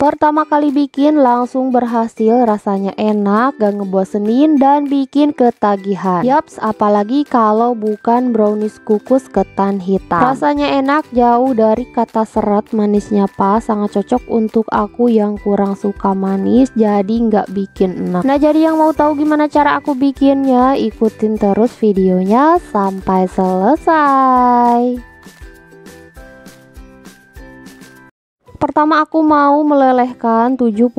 Pertama kali bikin langsung berhasil, rasanya enak, gak ngebosenin dan bikin ketagihan. Yaps, apalagi kalau bukan brownies kukus ketan hitam. Rasanya enak, jauh dari kata seret, manisnya pas, sangat cocok untuk aku yang kurang suka manis, jadi nggak bikin enak. Nah, jadi yang mau tahu gimana cara aku bikinnya, ikutin terus videonya sampai selesai. Pertama aku mau melelehkan 75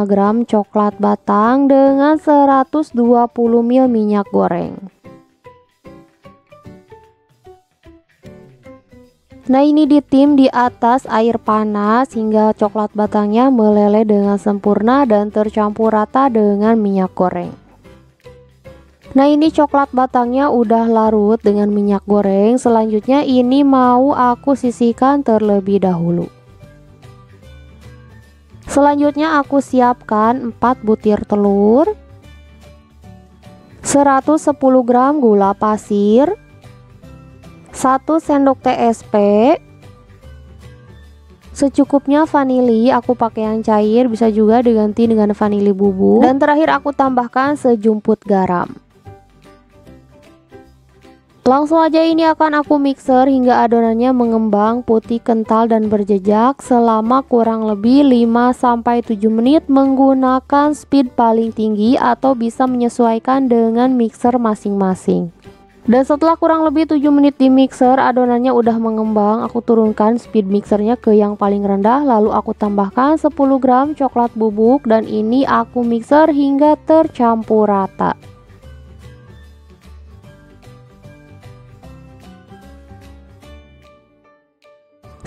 gram coklat batang dengan 120 ml minyak goreng. Nah, ini ditim di atas air panas hingga coklat batangnya meleleh dengan sempurna dan tercampur rata dengan minyak goreng. Nah, ini coklat batangnya udah larut dengan minyak goreng. Selanjutnya ini mau aku sisihkan terlebih dahulu. Selanjutnya aku siapkan 4 butir telur, 110 gram gula pasir, 1 sendok teh SP, secukupnya vanili, aku pakai yang cair, bisa juga diganti dengan vanili bubuk, dan terakhir aku tambahkan sejumput garam. Langsung aja ini akan aku mixer hingga adonannya mengembang putih kental dan berjejak selama kurang lebih 5-7 menit menggunakan speed paling tinggi atau bisa menyesuaikan dengan mixer masing-masing. Dan setelah kurang lebih 7 menit di mixer, adonannya udah mengembang, aku turunkan speed mixernya ke yang paling rendah, lalu aku tambahkan 10 gram coklat bubuk dan ini aku mixer hingga tercampur rata.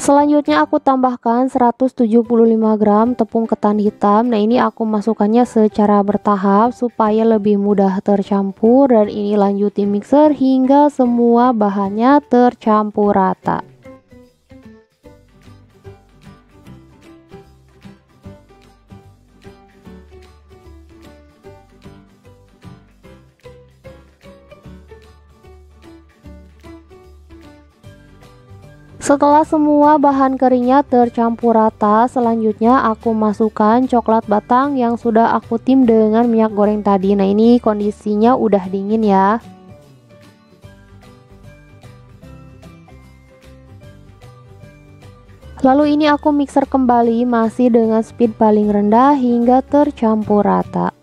Selanjutnya aku tambahkan 175 gram tepung ketan hitam. Nah, ini aku masukkannya secara bertahap supaya lebih mudah tercampur, dan ini lanjut di mixer hingga semua bahannya tercampur rata. Setelah semua bahan keringnya tercampur rata, selanjutnya aku masukkan coklat batang yang sudah aku tim dengan minyak goreng tadi. Nah, ini kondisinya udah dingin ya. Lalu ini aku mixer kembali masih dengan speed paling rendah hingga tercampur rata.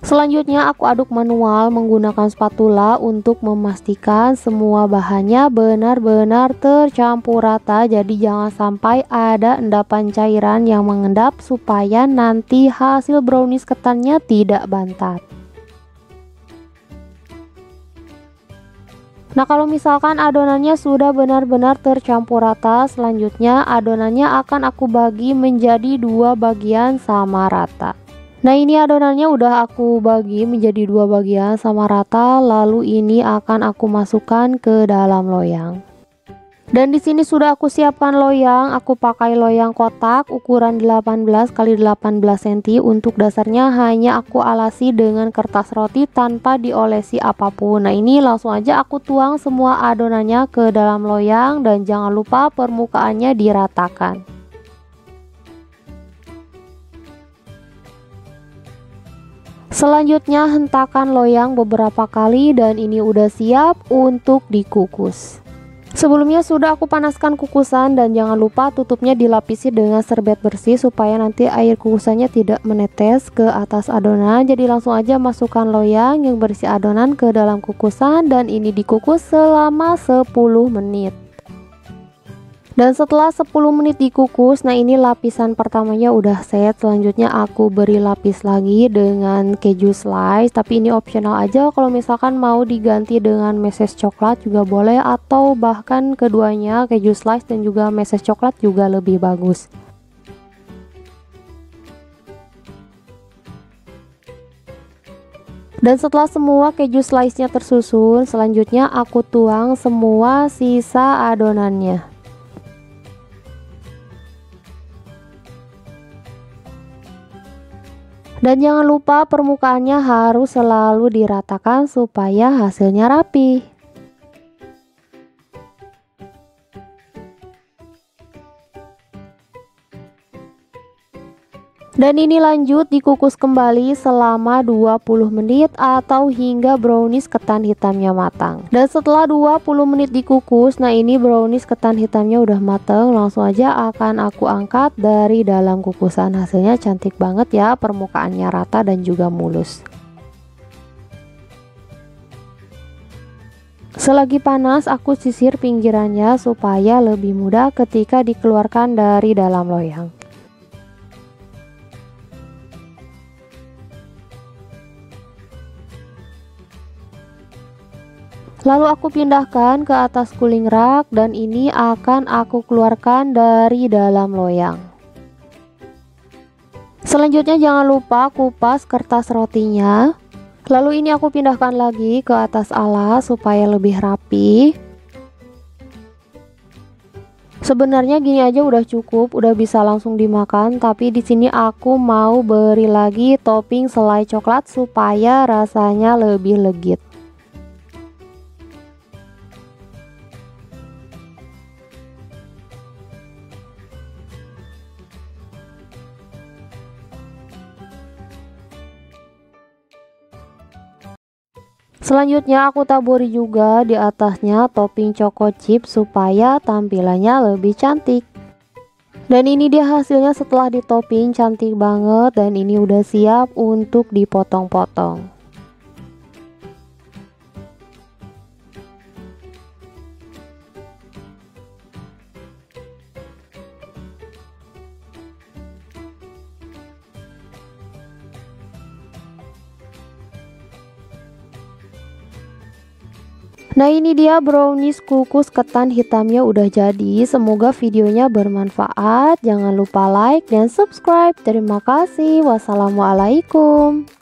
Selanjutnya aku aduk manual menggunakan spatula untuk memastikan semua bahannya benar-benar tercampur rata, jadi jangan sampai ada endapan cairan yang mengendap supaya nanti hasil brownies ketannya tidak bantat. Nah, kalau misalkan adonannya sudah benar-benar tercampur rata, selanjutnya adonannya akan aku bagi menjadi 2 bagian sama rata. Nah, ini adonannya udah aku bagi menjadi 2 bagian sama rata, lalu ini akan aku masukkan ke dalam loyang. Dan di sini sudah aku siapkan loyang, aku pakai loyang kotak ukuran 18 x 18 cm. Untuk dasarnya hanya aku alasi dengan kertas roti tanpa diolesi apapun. Nah, ini langsung aja aku tuang semua adonannya ke dalam loyang dan jangan lupa permukaannya diratakan. Selanjutnya hentakan loyang beberapa kali dan ini udah siap untuk dikukus. Sebelumnya sudah aku panaskan kukusan dan jangan lupa tutupnya dilapisi dengan serbet bersih supaya nanti air kukusannya tidak menetes ke atas adonan. Jadi langsung aja masukkan loyang yang berisi adonan ke dalam kukusan dan ini dikukus selama 10 menit. Dan setelah 10 menit dikukus, nah ini lapisan pertamanya udah set. Selanjutnya aku beri lapis lagi dengan keju slice, tapi ini optional aja, kalau misalkan mau diganti dengan meses coklat juga boleh, atau bahkan keduanya keju slice dan juga meses coklat juga lebih bagus. Dan setelah semua keju slice-nya tersusun, selanjutnya aku tuang semua sisa adonannya. Dan jangan lupa permukaannya harus selalu diratakan supaya hasilnya rapi. Dan ini lanjut dikukus kembali selama 20 menit atau hingga brownies ketan hitamnya matang. Dan setelah 20 menit dikukus, nah ini brownies ketan hitamnya udah matang. Langsung aja akan aku angkat dari dalam kukusan. Hasilnya cantik banget ya, permukaannya rata dan juga mulus. Selagi panas, aku sisir pinggirannya supaya lebih mudah ketika dikeluarkan dari dalam loyang. Lalu aku pindahkan ke atas cooling rack dan ini akan aku keluarkan dari dalam loyang. Selanjutnya jangan lupa kupas kertas rotinya. Lalu ini aku pindahkan lagi ke atas alas supaya lebih rapi. Sebenarnya gini aja udah cukup, udah bisa langsung dimakan, tapi di sini aku mau beri lagi topping selai coklat supaya rasanya lebih legit. Selanjutnya aku taburi juga di atasnya topping choco chip supaya tampilannya lebih cantik. Dan ini dia hasilnya setelah ditopping, cantik banget dan ini udah siap untuk dipotong-potong. Nah ini dia brownies kukus ketan hitamnya udah jadi. Semoga videonya bermanfaat. Jangan lupa like dan subscribe. Terima kasih. Wassalamualaikum.